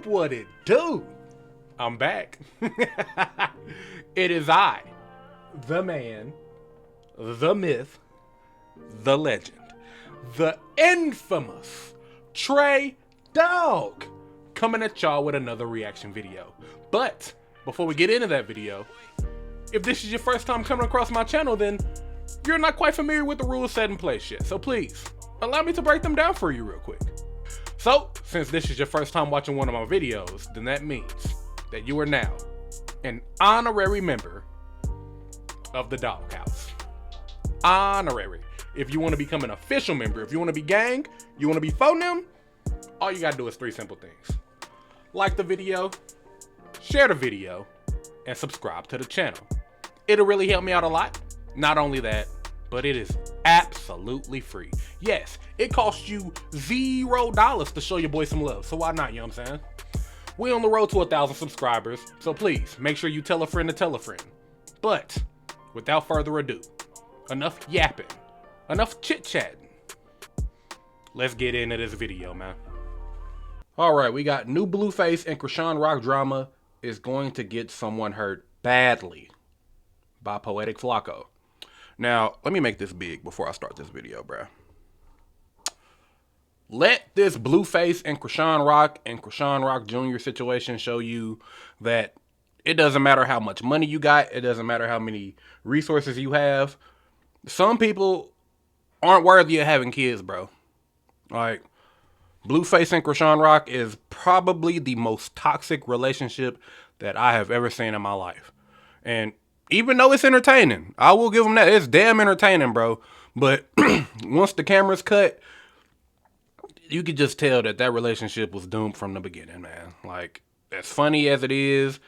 what it do? I'm back. It is I, the man, the myth, the legend, the infamous Tr3Dawg, coming at y'all with another reaction video. But before we get into that video, if this is your first time coming across my channel, then you're not quite familiar with the rules set in place yet. So please, allow me to break them down for you real quick. So, since this is your first time watching one of my videos, then that means that you are now an honorary member of the Dawg House. Honorary. If you want to become an official member, if you want to be gang, you want to be for them, all you gotta do is 3 simple things. Like the video, share the video, and subscribe to the channel. It'll really help me out a lot. Not only that, but it is absolutely free. Yes, it costs you $0 to show your boy some love, so why not, you know what I'm saying? We're on the road to 1,000 subscribers, so please, make sure you tell a friend to tell a friend. But, without further ado, enough yapping, enough chit-chatting. Let's get into this video, man. Alright, we got new BlueFace and Chrisean rock drama is going to get someone hurt badly by Poetic Flacco. Now, let me make this big before I start this video, bruh. Let this BlueFace and Chrisean Rock Jr. situation show you that it doesn't matter how much money you got. It doesn't matter how many resources you have. Some people aren't worthy of having kids, bro. Like, BlueFace and Chrisean Rock is probably the most toxic relationship that I have ever seen in my life. And even though it's entertaining, I will give them that. It's damn entertaining, bro. But once the camera's cut, you could just tell that that relationship was doomed from the beginning, man. Like, as funny as it is,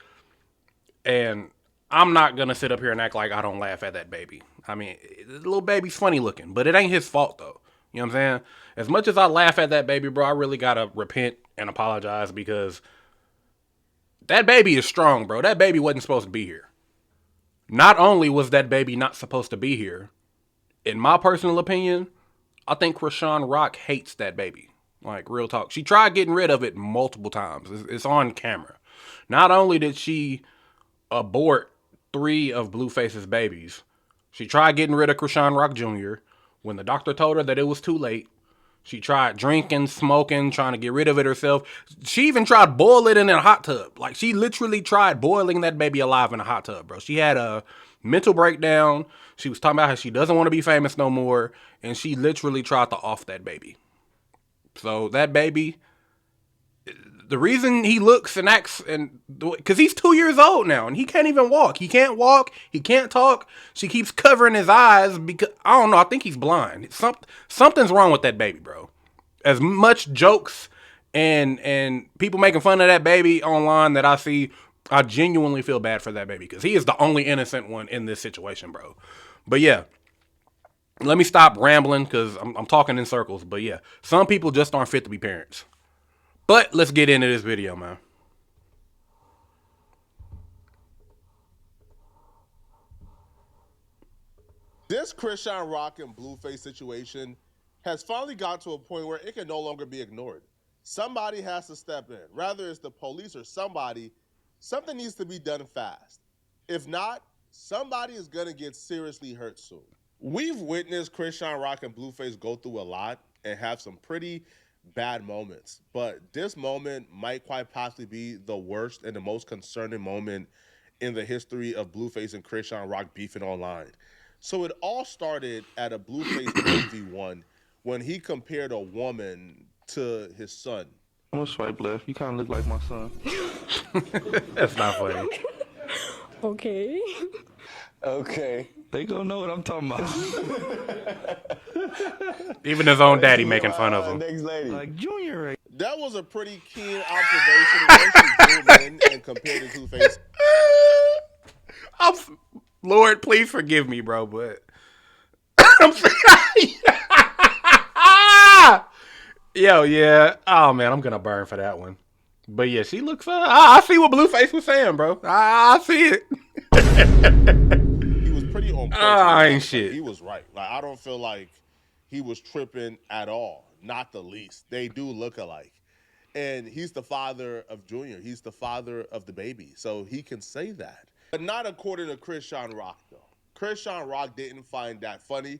and I'm not going to sit up here and act like I don't laugh at that baby. I mean, the little baby's funny looking, but it ain't his fault, though. You know what I'm saying? As much as I laugh at that baby, bro, I really got to repent and apologize because that baby is strong, bro. That baby wasn't supposed to be here. Not only was that baby not supposed to be here, in my personal opinion, I think Chrisean Rock hates that baby. Like, real talk. She tried getting rid of it multiple times. It's on camera. Not only did she abort 3 of BlueFace's babies, she tried getting rid of Chrisean Rock Jr. When the doctor told her that it was too late. She tried drinking, smoking, trying to get rid of it herself. She even tried boiling it in a hot tub. Like, she literally tried boiling that baby alive in a hot tub, bro. She had a mental breakdown. She was talking about how she doesn't want to be famous no more. And she literally tried to off that baby. So that baby, the reason he looks and acts, and because he's 2 years old now and he can't even walk. He can't walk. He can't talk. She keeps covering his eyes because, I don't know, I think he's blind. Something's wrong with that baby, bro. As much jokes and people making fun of that baby online that I see, I genuinely feel bad for that baby because he is the only innocent one in this situation, bro. But yeah. Let me stop rambling because I'm talking in circles. But yeah, some people just aren't fit to be parents. But let's get into this video, man. This Chrisean Rock and BlueFace situation has finally got to a point where it can no longer be ignored. Somebody has to step in. Rather it's the police or somebody, something needs to be done fast. If not, somebody is going to get seriously hurt soon. We've witnessed Chrisean Rock and BlueFace go through a lot and have some pretty bad moments, but this moment might quite possibly be the worst and the most concerning moment in the history of BlueFace and Chrisean Rock beefing online. So it all started at a BlueFace 1v1 when he compared a woman to his son. I'm gonna swipe left. You kind of look like my son. That's not funny. Okay. Okay. They gonna know what I'm talking about. Even his own daddy making fun of him. Next lady. Like Junior, right? That was a pretty keen observation when she zoomed in and compared the two faces. Lord, please forgive me, bro, but I'm yo, yeah. Oh man, I'm gonna burn for that one. But yeah, she looks. I see what BlueFace was saying, bro. I see it. He was pretty on point. Ain't shit. He was right. Like, I don't feel like he was tripping at all. Not the least. They do look alike. And he's the father of Junior. He's the father of the baby. So he can say that. But not according to Chrisean Rock, though. Chrisean Rock didn't find that funny,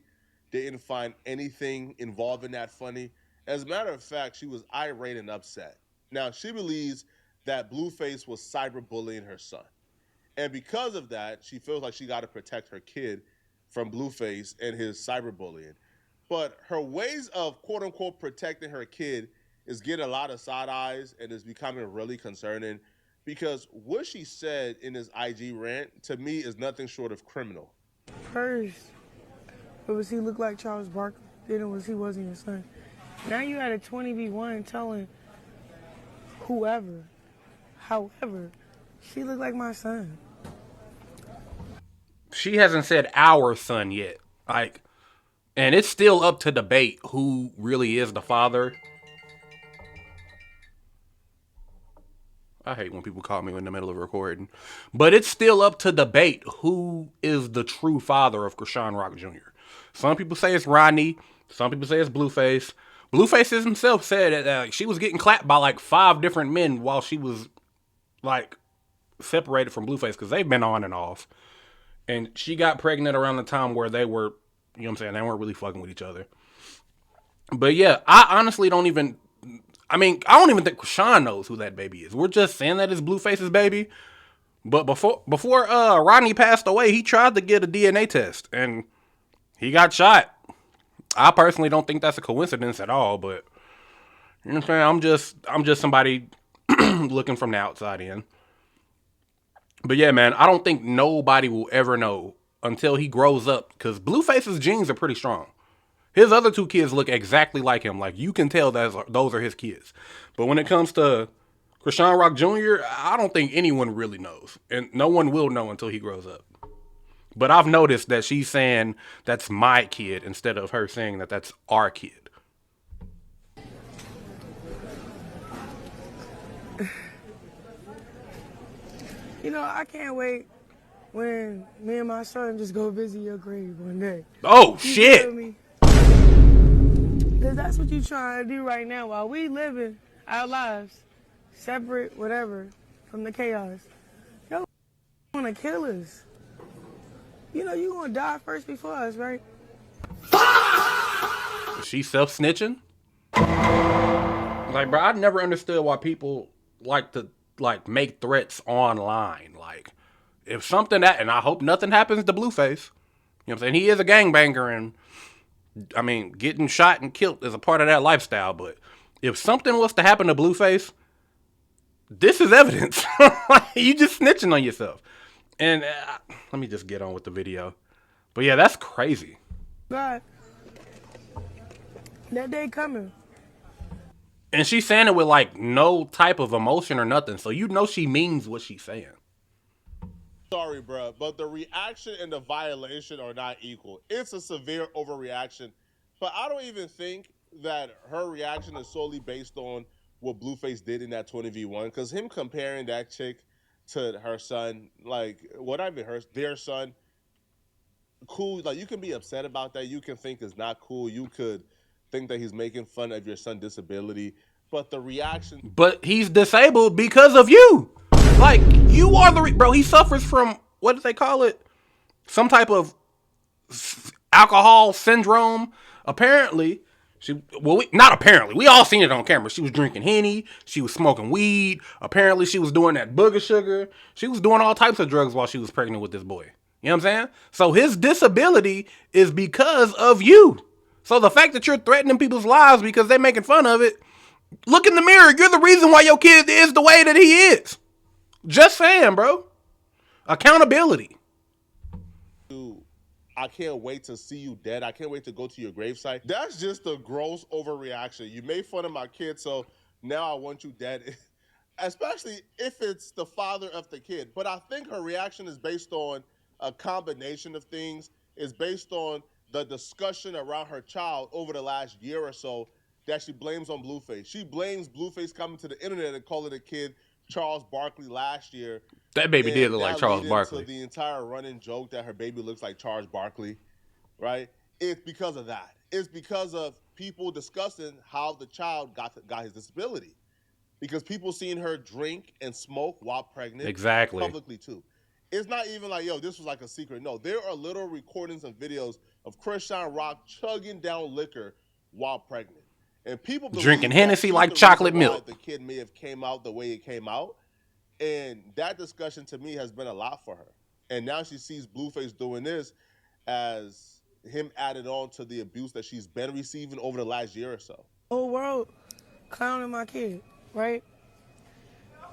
didn't find anything involving that funny. As a matter of fact, she was irate and upset. Now, she believes that BlueFace was cyberbullying her son. And because of that, she feels like she got to protect her kid from BlueFace and his cyberbullying. But her ways of quote-unquote protecting her kid is getting a lot of side eyes and is becoming really concerning because what she said in this IG rant, to me, is nothing short of criminal. First, it was he looked like Charles Barkley. Then it was he wasn't your son. Now you had a 20v1 telling whoever, however, she looked like my son. She hasn't said our son yet. Like, and it's still up to debate who really is the father. I hate when people call me in the middle of recording. But it's still up to debate who is the true father of Chrisean Rock Jr. Some people say it's Rodney. Some people say it's BlueFace. BlueFace himself said that she was getting clapped by like 5 different men while she was like separated from BlueFace because they've been on and off. And she got pregnant around the time where they were, you know what I'm saying, they weren't really fucking with each other. But yeah, I honestly don't even think Chrisean knows who that baby is. We're just saying that it's BlueFace's baby. But before Rodney passed away, he tried to get a DNA test and he got shot. I personally don't think that's a coincidence at all, but you know what I'm saying? I'm just somebody looking from the outside in. But yeah, man, I don't think nobody will ever know until he grows up because BlueFace's genes are pretty strong. His other 2 kids look exactly like him. Like, you can tell that those are his kids. But when it comes to Chrisean Rock Jr., I don't think anyone really knows. And no one will know until he grows up. But I've noticed that she's saying that's my kid instead of her saying that that's our kid. You know, I can't wait when me and my son just go visit your grave one day. Oh, You shit! feel me? Because that's what you trying to do right now while we living our lives, separate, whatever, from the chaos. Yo, want to kill us. You know, you going to die first before us, right? Is she self-snitching? Like, bro, I never understood why people like to, like, make threats online. Like, if something that, and I hope nothing happens to BlueFace. You know what I'm saying? He is a gangbanger and, I mean, getting shot and killed is a part of that lifestyle. But if something was to happen to BlueFace, this is evidence. You just snitching on yourself. And let me just get on with the video. But yeah, that's crazy. God, that day coming. And she's saying it with like no type of emotion or nothing. So you know she means what she's saying. Sorry, bro, but the reaction and the violation are not equal. It's a severe overreaction. But I don't even think that her reaction is solely based on what BlueFace did in that 20v1. Because him comparing that chick to her son, like, their son, cool. Like, you can be upset about that. You can think it's not cool. You could think that he's making fun of your son's disability. But the reaction... But he's disabled because of you. Like, you are the... Bro, he suffers from, what do they call it? Some type of alcohol syndrome. Apparently, not apparently. We all seen it on camera. She was drinking Henny. She was smoking weed. Apparently, she was doing that booger sugar. She was doing all types of drugs while she was pregnant with this boy. You know what I'm saying? So his disability is because of you. So the fact that you're threatening people's lives because they're making fun of it, look in the mirror. You're the reason why your kid is the way that he is. Just saying, bro. Accountability. I can't wait to see you dead. I can't wait to go to your gravesite. That's just a gross overreaction. You made fun of my kid, so now I want you dead. Especially if it's the father of the kid. But I think her reaction is based on a combination of things. It's based on the discussion around her child over the last year or so that she blames on BlueFace. She blames BlueFace coming to the internet and calling the kid Charles Barkley last year. That baby did look like Charles Barkley. The entire running joke that her baby looks like Charles Barkley, right? It's because of that. It's because of people discussing how the child got his disability. because people seen her drink and smoke while pregnant. Exactly. Publicly too. It's not even like, yo, this was like a secret. No, there are little recordings and videos of Chrisean Rock chugging down liquor while pregnant. And people drinking Hennessy like chocolate milk. The kid may have came out the way it came out. And that discussion to me has been a lot for her. And now she sees BlueFace doing this as him added on to the abuse that she's been receiving over the last year or so. Whole world clowning my kid, right?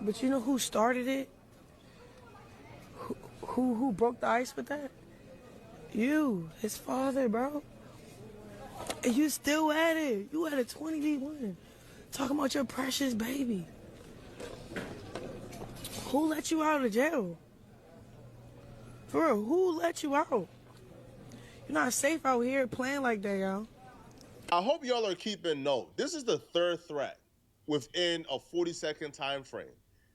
But you know who started it? Who broke the ice with that? You, his father, bro. And you still at it. You at a 20v1. Talking about your precious baby. Who let you out of jail? For real, who let you out? You're not safe out here playing like that, y'all. I hope y'all are keeping note. This is the third threat within a 40-second time frame.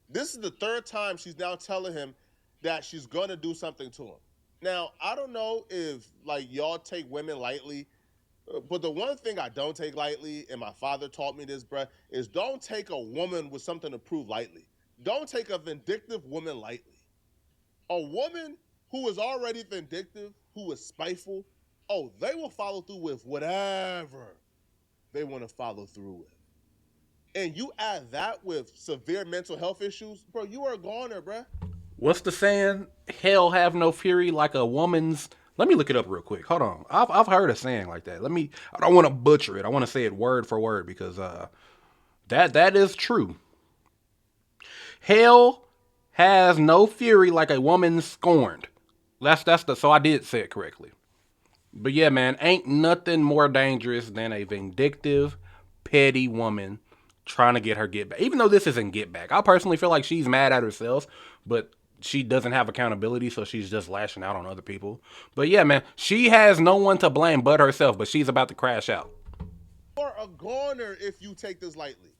This is the third time she's now telling him that she's going to do something to him. Now, I don't know if, like, y'all take women lightly, but the one thing I don't take lightly, and my father taught me this, bruh, is don't take a woman with something to prove lightly. Don't take a vindictive woman lightly. A woman who is already vindictive, who is spiteful, oh, they will follow through with whatever they want to follow through with. And you add that with severe mental health issues, bro, you are a goner, bruh. What's the saying? Hell have no fury like a woman's. Let me look it up real quick. Hold on. I've heard a saying like that. I don't want to butcher it. I want to say it word for word because that is true. Hell has no fury like a woman scorned. So I did say it correctly. But yeah, man, ain't nothing more dangerous than a vindictive, petty woman trying to get her get back. Even though this isn't get back. I personally feel like she's mad at herself, but she doesn't have accountability, so she's just lashing out on other people. But yeah, man, she has no one to blame but herself, but she's about to crash out. You're a goner if you take this lightly.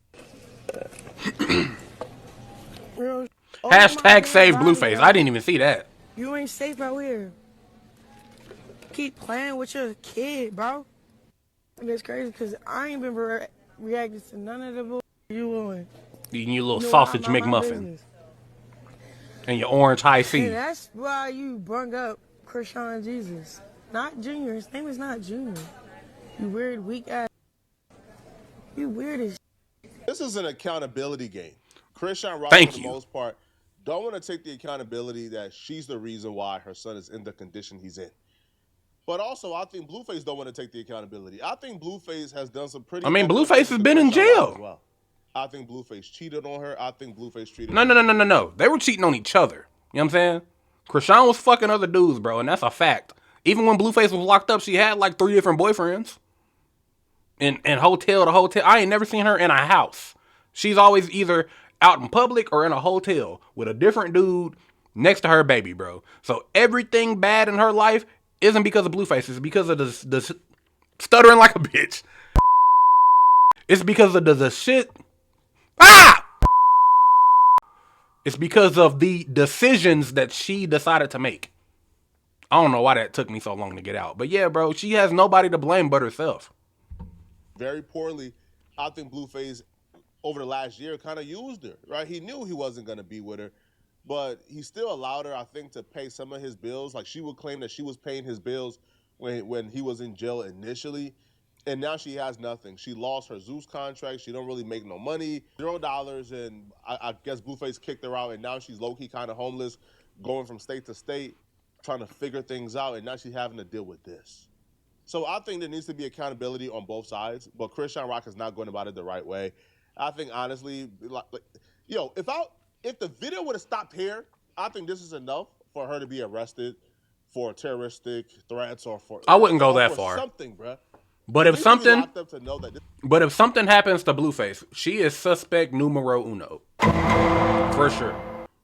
Hashtag save BlueFace. I didn't even see that. You ain't safe out here. Keep playing with your kid, bro. And it's crazy because I ain't been reacting to none of the bull you on. Eating your little sausage McMuffin. And your orange high C. And that's why you brung up Chrisean Jesus. Not Junior. His name is not Junior. You weird, weak ass. You weird as This is an accountability game. Chrisean Rock, for the most part, don't want to take the accountability that she's the reason why her son is in the condition he's in. But also, I think BlueFace don't want to take the accountability. I think BlueFace has done some pretty... BlueFace has been in jail. Well. I think BlueFace cheated on her. I think BlueFace treated No. They were cheating on each other. You know what I'm saying? Chrisean was fucking other dudes, bro, and that's a fact. Even when BlueFace was locked up, she had like 3 different boyfriends. In hotel to hotel. I ain't never seen her in a house. She's always either out in public or in a hotel with a different dude next to her baby, bro. So everything bad in her life isn't because of BlueFace. It's because of the stuttering like a bitch. It's because of the shit... It's because of the decisions that she decided to make. I don't know why that took me so long to get out. But yeah, bro, she has nobody to blame but herself. Very poorly. I think BlueFace, over the last year, kind of used her, right? He knew he wasn't going to be with her, but he still allowed her, I think, to pay some of his bills. Like, she would claim that she was paying his bills when he was in jail initially. And now she has nothing. She lost her Zeus contract. She don't really make no money. $0. And I guess BlueFace kicked her out. And now she's low-key kind of homeless, going from state to state, trying to figure things out. And now she's having to deal with this. So I think there needs to be accountability on both sides. But Chrisean Rock is not going about it the right way. I think, honestly, if the video would have stopped here, I think this is enough for her to be arrested for terroristic threats or for... I wouldn't go that far. Something, bruh. But if something happens to BlueFace, she is suspect numero uno. For sure.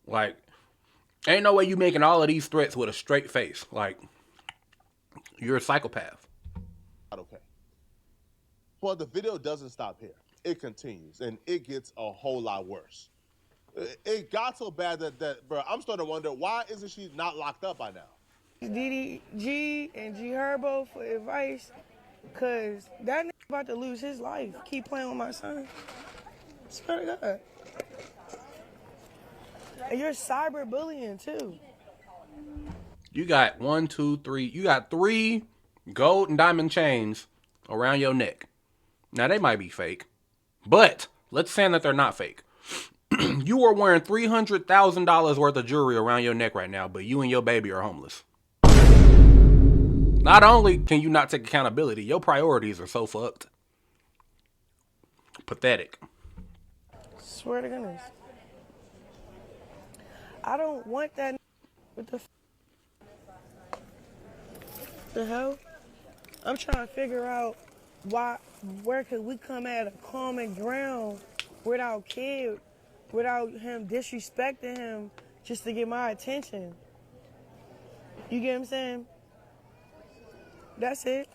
Like, ain't no way you making all of these threats with a straight face. Like, you're a psychopath. Okay. Well, the video doesn't stop here. It continues, and it gets a whole lot worse. It got so bad that bro, I'm starting to wonder, why isn't she not locked up by now? DDG and G Herbo for advice. Cause that nigga about to lose his life. Keep playing with my son. Swear to God. And you're cyberbullying too. You got 1, 2, 3. You got 3 gold and diamond chains around your neck. Now, they might be fake, but let's say that they're not fake. You are wearing $300,000 worth of jewelry around your neck right now, but you and your baby are homeless. Not only can you not take accountability, your priorities are so fucked. Pathetic. Swear to goodness. I don't want that. What the hell? I'm trying to figure out where could we come at a common ground without kid, without him disrespecting him just to get my attention. You get what I'm saying? That's it.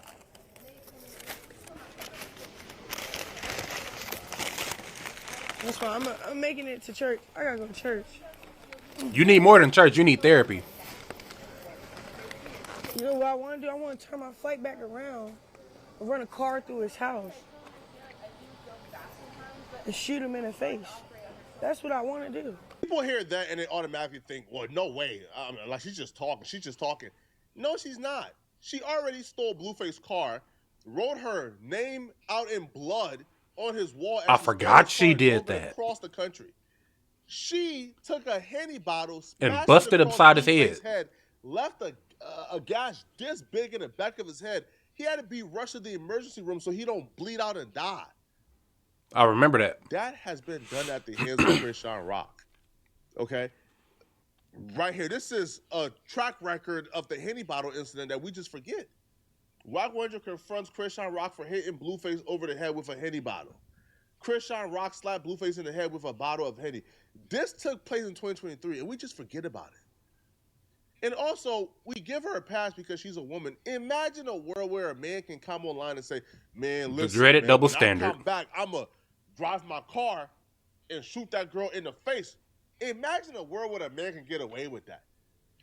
That's why I'm making it to church. I gotta go to church. You need more than church. You need therapy. You know what I want to do? I want to turn my flight back around and run a car through his house and shoot him in the face. That's what I want to do. People hear that and they automatically think, well, no way. Like, she's just talking. She's just talking. No, she's not. She already stole BlueFace's car, wrote her name out in blood on his wall. I forgot she did that. Across the country. She took a Henny bottle and busted upside his head. Left a gash this big in the back of his head. He had to be rushed to the emergency room so he don't bleed out and die. I remember that. That has been done at the hands of Chrisean Rock. Okay? Right here. This is a track record of the Henny bottle incident that we just forget. Rock Ranger confronts Chrisean Rock for hitting BlueFace over the head with a Henny bottle. Chrisean Rock slapped BlueFace in the head with a bottle of Henny. This took place in 2023, and we just forget about it. And also, we give her a pass because she's a woman. Imagine a world where a man can come online and say, man, listen, the dreaded man, double when standard. I come back, I'm going to drive my car and shoot that girl in the face. Imagine a world where a man can get away with that.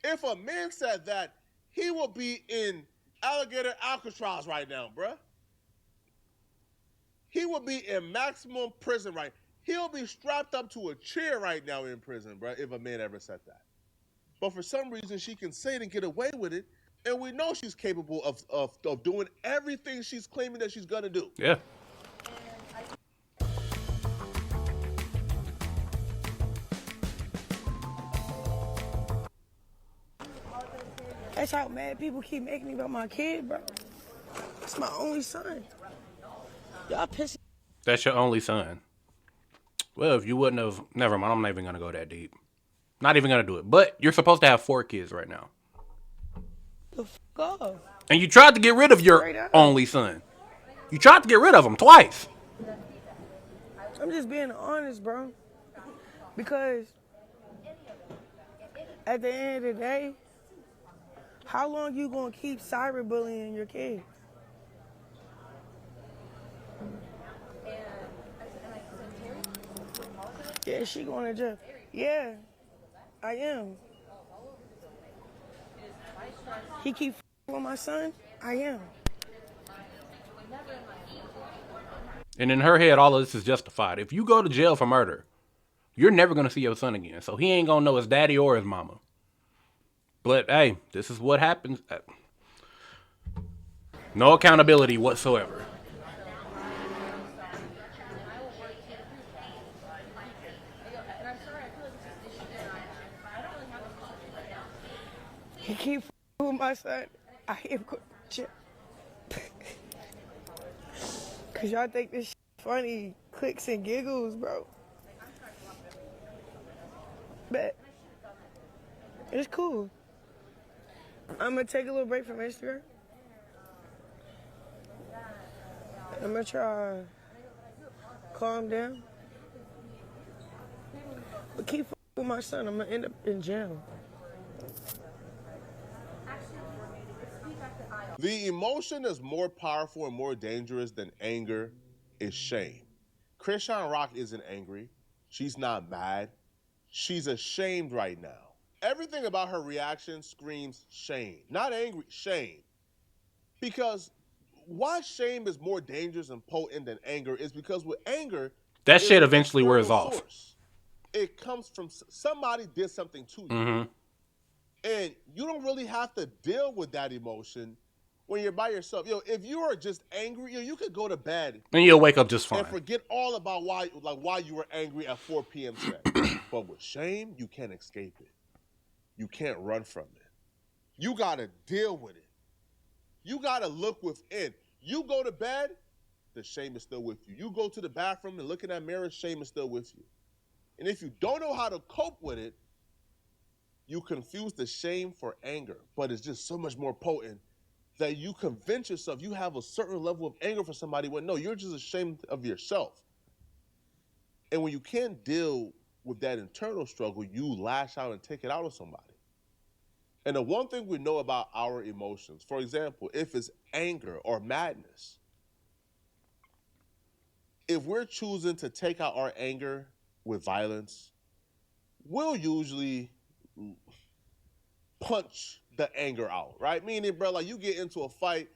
If a man said that, he will be in alligator Alcatraz right now, bruh. He will be in maximum prison right. He'll be strapped up to a chair right now in prison, bruh, if a man ever said that. But for some reason, she can say it and get away with it, and we know she's capable of doing everything she's claiming that she's gonna do. Yeah. That's how mad people keep making me about my kid, bro. It's my only son. Y'all pissing. That's your only son. Well, if you wouldn't have... Never mind, I'm not even going to go that deep. Not even going to do it. But you're supposed to have 4 kids right now. The fuck off. And you tried to get rid of your only son. You tried to get rid of him twice. I'm just being honest, bro. Because at the end of the day, how long you gonna keep cyberbullying your kid? Yeah, she going to jail. Yeah, I am. He keep with my son? I am. And in her head, all of this is justified. If you go to jail for murder, you're never going to see your son again. So he ain't going to know his daddy or his mama. But, hey, this is what happens. No accountability whatsoever. He keep with my son. I am going to jail. Because y'all think this shit funny. Clicks and giggles, bro. But it's cool. I'm going to take a little break from Instagram. I'm going to try calm down. But keep with my son. I'm going to end up in jail. The emotion that's more powerful and more dangerous than anger is shame. Chrisean Rock isn't angry. She's not mad. She's ashamed right now. Everything about her reaction screams shame. Not angry, shame. Because why shame is more dangerous and potent than anger is because with anger, that shit eventually wears off. it comes from somebody did something to you. And you don't really have to deal with that emotion when you're by yourself. If you are just angry, you could go to bed and you'll wake up just fine and forget all about why you were angry at 4 p.m. today. But with shame, you can't escape it. You can't run from it. You gotta deal with it. You gotta look within. You go to bed, the shame is still with you. You go to the bathroom and look in that mirror, shame is still with you. And if you don't know how to cope with it, you confuse the shame for anger, but it's just so much more potent that you convince yourself you have a certain level of anger for somebody when no, you're just ashamed of yourself. And when you can't deal with that internal struggle, you lash out and take it out on somebody. And the one thing we know about our emotions, for example, if it's anger or madness, if we're choosing to take out our anger with violence, we'll usually punch the anger out, right? Meaning, bro, like you get into a fight,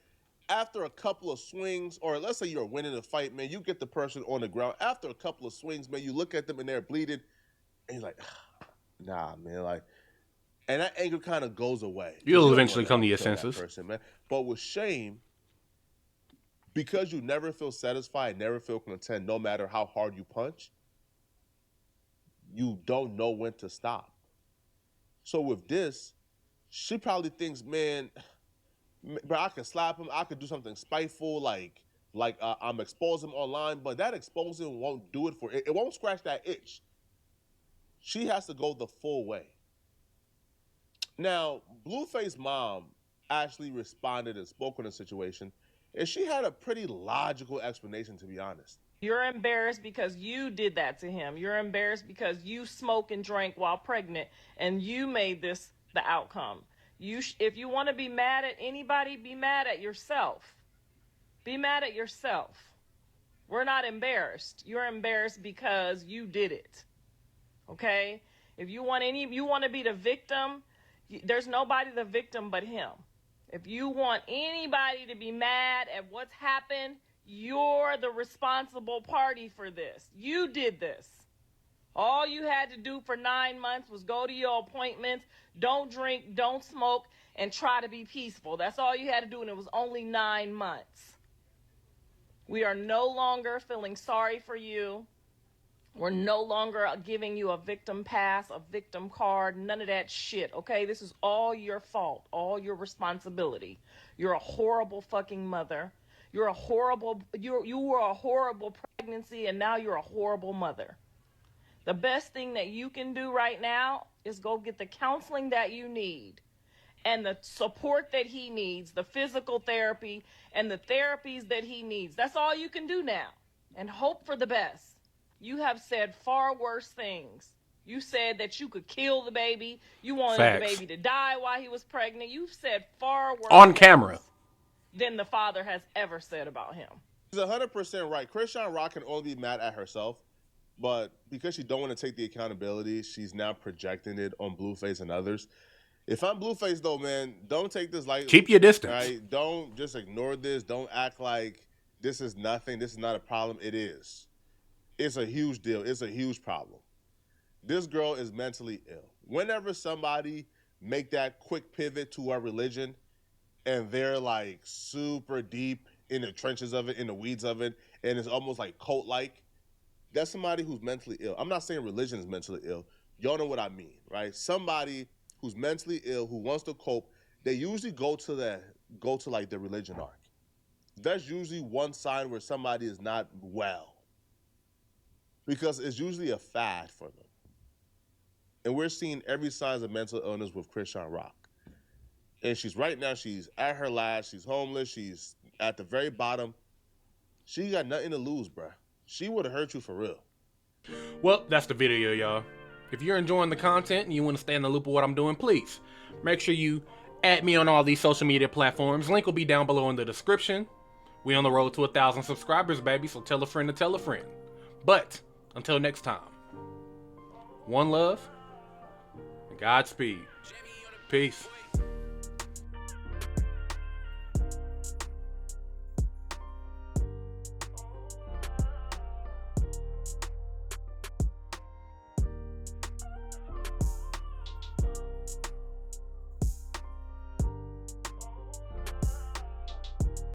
after a couple of swings, or let's say you're winning a fight, man, you get the person on the ground. After a couple of swings, man, you look at them and they're bleeding, and you're like, nah, man, like, and that anger kind of goes away. You'll eventually come to your senses. Person, man. But with shame, because you never feel satisfied, never feel content, no matter how hard you punch, you don't know when to stop. So with this, she probably thinks, man, bro, I could slap him, I could do something spiteful, like I'm exposing him online, but that exposing won't do it for it. It won't scratch that itch. She has to go the full way. Now, BlueFace mom actually responded and spoke on the situation, and she had a pretty logical explanation, to be honest. You're embarrassed because you did that to him. You're embarrassed because you smoked and drank while pregnant, and you made this the outcome. If you want to be mad at anybody, be mad at yourself. Be mad at yourself. We're not embarrassed. You're embarrassed because you did it. Okay? If you want to be the victim, there's nobody the victim but him. If you want anybody to be mad at what's happened, you're the responsible party for this. You did this. All you had to do for 9 months was go to your appointments, don't drink, don't smoke, and try to be peaceful. That's all you had to do, and it was only 9 months. We are no longer feeling sorry for you. We're no longer giving you a victim pass, a victim card, none of that shit, okay? This is all your fault, all your responsibility. You're a horrible fucking mother. You were a horrible pregnancy, and now you're a horrible mother. The best thing that you can do right now is go get the counseling that you need and the support that he needs, the physical therapy and the therapies that he needs. That's all you can do now, and hope for the best. You have said far worse things. You said that you could kill the baby. You wanted the baby to die while he was pregnant. You've said far worse on camera than the father has ever said about him. She's 100% right. Chrisean Rock can only be mad at herself, but because she don't want to take the accountability, she's now projecting it on BlueFace and others. If I'm BlueFace, though, man, don't take this lightly. Keep your distance. Right? Don't just ignore this. Don't act like this is nothing. This is not a problem. It is. It's a huge deal. It's a huge problem. This girl is mentally ill. Whenever somebody make that quick pivot to our religion and they're like super deep in the trenches of it, in the weeds of it, and it's almost like cult-like, that's somebody who's mentally ill. I'm not saying religion is mentally ill. Y'all know what I mean, right? Somebody who's mentally ill, who wants to cope, they usually go to like the religion arc. That's usually one sign where somebody is not well, because it's usually a fad for them. And we're seeing every signs of mental illness with Chrisean Rock. And she's right now, she's at her last, she's homeless, she's at the very bottom. She got nothing to lose, bruh. She would have hurt you for real. Well, that's the video, y'all. If you're enjoying the content and you want to stay in the loop of what I'm doing, please make sure you add me on all these social media platforms. Link will be down below in the description. We on the road to 1,000 subscribers, baby, so tell a friend to tell a friend. But until next time, one love and Godspeed. Peace.